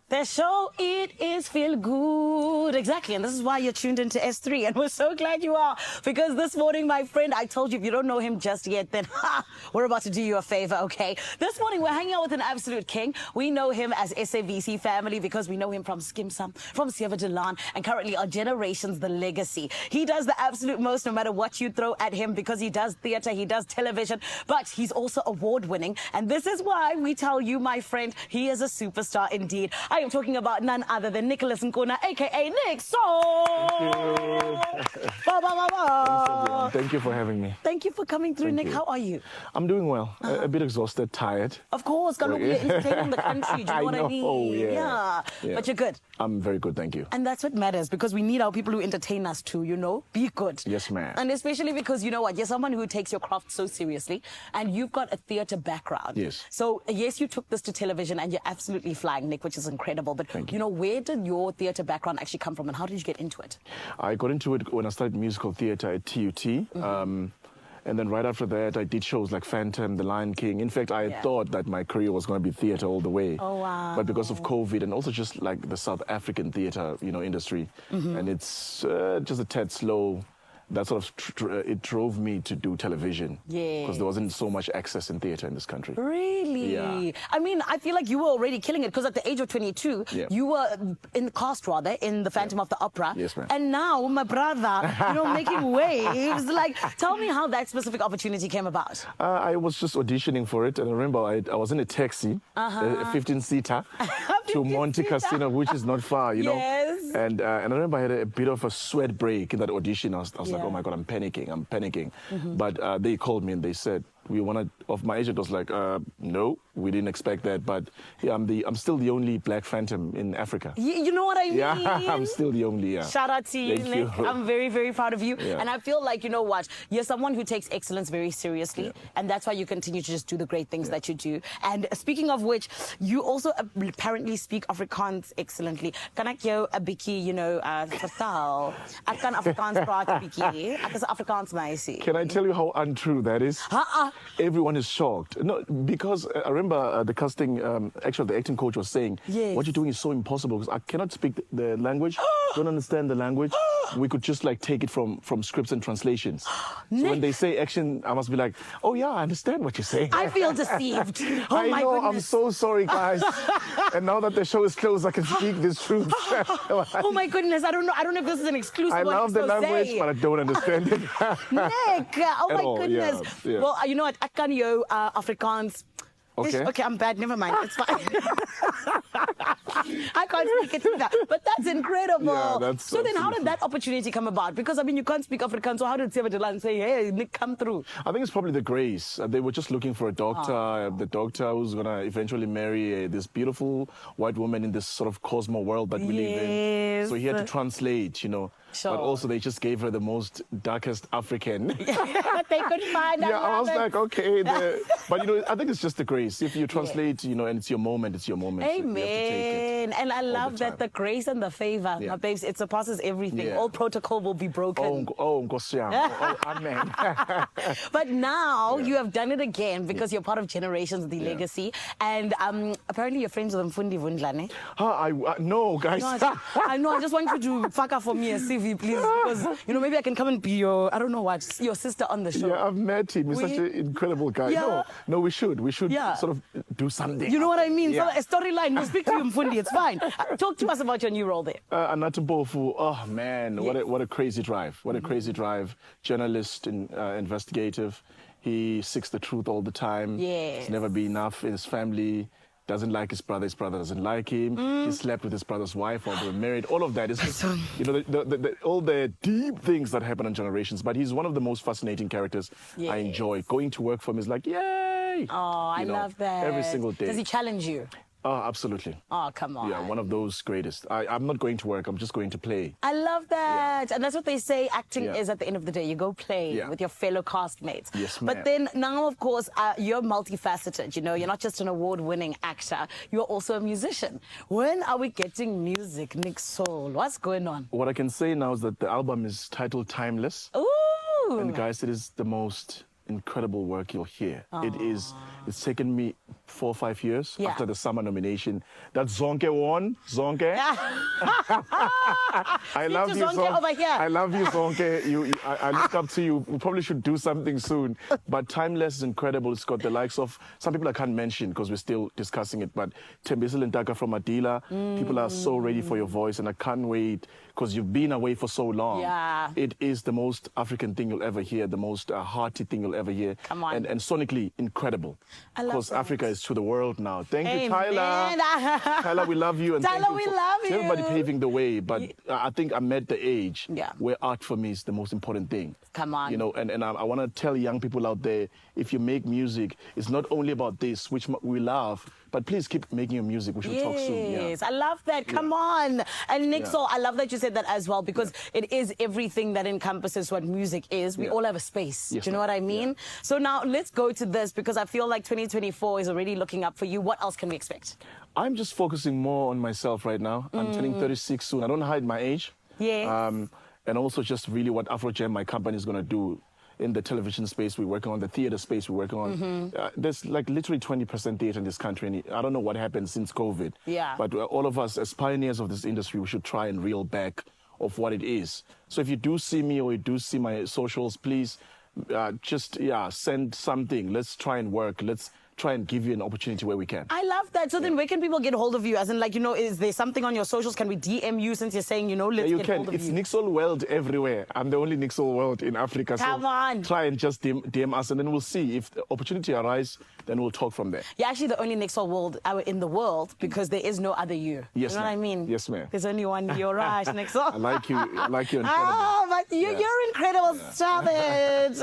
The show, it is Feel Good. Exactly. And this is why you're tuned into S3. And we're so glad you are. Because this morning, my friend, I told you, if you don't know him just yet, then we're about to do you a favor, okay? This morning, we're hanging out with an absolute king. We know him as SABC family because we know him from Skimsam, from Sieva Delan, and currently our generations, the legacy. He does the absolute most no matter what you throw at him because he does theater, he does television, but he's also award-winning. And this is why we tell you, my friend, he is a superstar indeed. I am talking about none other than Nicholas Nkuna, a.k.a. Nick Soul. Thank you for having me. Thank you for coming through, Nick. How are you? I'm doing well. A bit exhausted, tired. Of course, gonna be entertaining the country. Do you know what I mean? Oh, yeah. But you're good. I'm very good, thank you. And that's what matters, because we need our people who entertain us too, you know? Be good. Yes, ma'am. And especially because, you know what, you're someone who takes your craft so seriously, and you've got a theatre background. Yes. So, yes, you took this to television, and you're absolutely flying, Nick, which is incredible. But, you know, where did your theatre background actually come from, and how did you get into it? I got into it when I started musical theatre at TUT. And then right after that, I did shows like Phantom, The Lion King. In fact, I thought that my career was going to be theatre all the way. Oh, wow. But because of COVID and also just like the South African theatre, you know, industry, and it's just a tad slow. That sort of it drove me to do television. Yeah. Because there wasn't so much access in theatre in this country. Really? Yeah. I mean, I feel like you were already killing it because at the age of 22, you were in the cast, rather, in the Phantom of the Opera. Yes, ma'am. And now, my brother, you know, making waves. Like, tell me how that specific opportunity came about. I was just auditioning for it, and I remember I was in a taxi, a 15-seater, to Monte Cassino, which is not far, you know. And I remember I had a bit of a sweat break in that audition. I was like, oh my God, I'm panicking. But they called me and they said, we wanted, of my agent was like, no, we didn't expect that. But yeah, I'm still the only black Phantom in Africa. You know what I mean? Yeah, I'm still the only, Shout out to you, Nick. I'm very, very proud of you. Yeah. And I feel like, you know what, you're someone who takes excellence very seriously. And that's why you continue to just do the great things that you do. And speaking of which, you also apparently speak Afrikaans excellently. Kan ek jou 'n bietjie, you know, vertel? Ek kan Afrikaans praat 'n bietjie. Ek is 'n Afrikaans meisie. Can I tell you how untrue that is? Everyone is shocked. No, because I remember the casting, actually the acting coach was saying, what you're doing is so impossible because I cannot speak the language, don't understand the language. We could just like take it from scripts and translations. So when they say action, I must be like, oh yeah, I understand what you're saying. I feel deceived. Oh I my know, goodness. I'm so sorry, guys. And now that the show is closed, I can speak this truth. Oh my goodness, I don't know if this is an exclusive. I love the language, but I don't understand it. Nick, oh my goodness. Yeah. Well, you know what? Ek kan jou Afrikaans. Okay, I'm bad. Never mind. It's fine. I can't speak it either. But that's incredible. Yeah, so then how did that opportunity come about? Because, I mean, you can't speak Afrikaans, so how did Sieva Delan say, hey, Nick, come through? I think it's probably the grace. They were just looking for a doctor, the doctor who's going to eventually marry this beautiful white woman in this sort of cosmo world that we live in. So he had to translate, you know. But also they just gave her the most darkest African. They could find out. Yeah, I was like, okay. But, you know, I think it's just the grace. If you translate, you know, and it's your moment, it's your moment. Amen. So you have to take it and I love that the grace and the favor, my babes, it surpasses everything. All protocol will be broken. Amen. But now you have done it again because you're part of Generations, the legacy. And apparently you're friends with Mfundi Vundlane. No, guys. No, I know. I just want you to fuck up for me a CV, please. Because, you know, maybe I can come and be your, I don't know what, your sister on the show. Yeah, I've met him. He's such an incredible guy. No, we should. We should sort of do something. You know what I mean? So a storyline. We'll speak to you, Mfundi. It's fine. Talk to us about your new role there. Anatumbofu. Oh, man. What a crazy drive. What a crazy drive. Journalist and investigative. He seeks the truth all the time. It's never been enough in his family. Doesn't like his brother doesn't like him. He slept with his brother's wife while they were married. All of that is just, you know, all the deep things that happen in Generations. But he's one of the most fascinating characters I enjoy. Going to work for him is like, yay! Oh, I love that. Every single day. Does he challenge you? Oh, absolutely. Oh, come on. Yeah, one of those greatest. I'm not going to work. I'm just going to play. I love that. And that's what they say acting is at the end of the day. You go play with your fellow castmates. Yes, ma'am. But then now, of course, you're multifaceted. You know, you're not just an award-winning actor. You're also a musician. When are we getting music, Nick Soul? What's going on? What I can say now is that the album is titled Timeless. Ooh. And guys, it is the most incredible work you'll hear. It's taken me 4 or 5 years after the summer nomination. That Zonke won. Zonke. I love you, Zonke. Over here. I love you, Zonke. I look up to you. We probably should do something soon. But Timeless is incredible. It's got the likes of some people I can't mention because we're still discussing it. But Tembisile Ntaka from Adila. People are so ready for your voice, and I can't wait because you've been away for so long. Yeah. It is the most African thing you'll ever hear, the most hearty thing you'll ever hear. Come on. And sonically incredible. Because Africa is to the world now. Thank you, Amen. Tyler. Tyler, we love you. And Tyler, thank you we for love you. everybody paving the way. But I think I'm at the age Yeah. where art for me is the most important thing. Come on. You know, and I want to tell young people out there, if you make music, it's not only about this, which we love, but please keep making your music. We should talk soon. Yes, I love that. Come on. And Nixel, I love that you said that as well, because it is everything that encompasses what music is. We all have a space. Yes, do you know what I mean? So now let's go to this, because I feel like 2024 is already looking up for you. What else can we expect? I'm just focusing more on myself right now. I'm turning 36 soon. I don't hide my age. Yeah. And also just really what AfroJam, my company, is going to do in the television space we're working on, the theater space we're working on. There's like literally 20% theater in this country, and I don't know what happened since COVID. Yeah. But all of us as pioneers of this industry, we should try and reel back of what it is. So if you do see me or you do see my socials, please just send something. Let's try and work. Let's try and give you an opportunity where we can. I love that. So then where can people get hold of you? As in, like, you know, is there something on your socials? Can we DM you, since you're saying, you know, let's get hold of you? It's Nixel World everywhere. I'm the only Nixel World in Africa. Come on. Try and just DM us, and then we'll see. If the opportunity arises, then we'll talk from there. You're actually the only Nixel World in the world, because there is no other you. Yes, you know what I mean? Yes, ma'am. There's only one you, right, Nixel? I like you. I like you. Incredible. Oh, but you're incredible. Stop it.